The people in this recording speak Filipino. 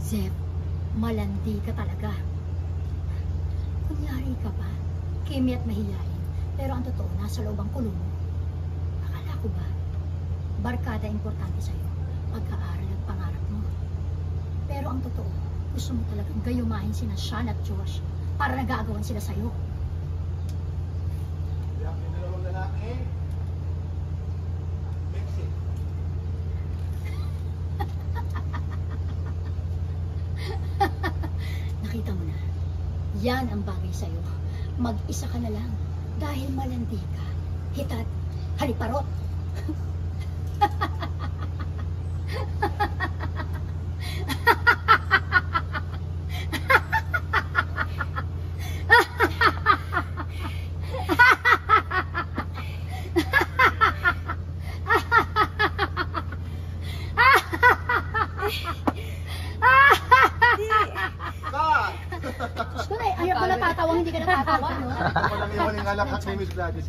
Zeb, malandi ka talaga. Kunyari ka pa, kimi at mahiyain. Pero ang totoo, nasa loob ang kulong mo. Akala ko ba, barkada importante sa'yo, pag-aaral at pangarap mo. Pero ang totoo, gusto mo talagang gayumahin sina Sean at Josh para nag-aagawan sila sa'yo. Yung dalawang lalaki, Mexi. Nakita mo na, yan ang bagay sa'yo. Mag-isa ka na lang dahil malandi ka. Hitat, haliparot. Gusto na, ayaw ko natatawa, hindi ka natatawa, no? Ako lang yung waling alak at may Miss Gladys.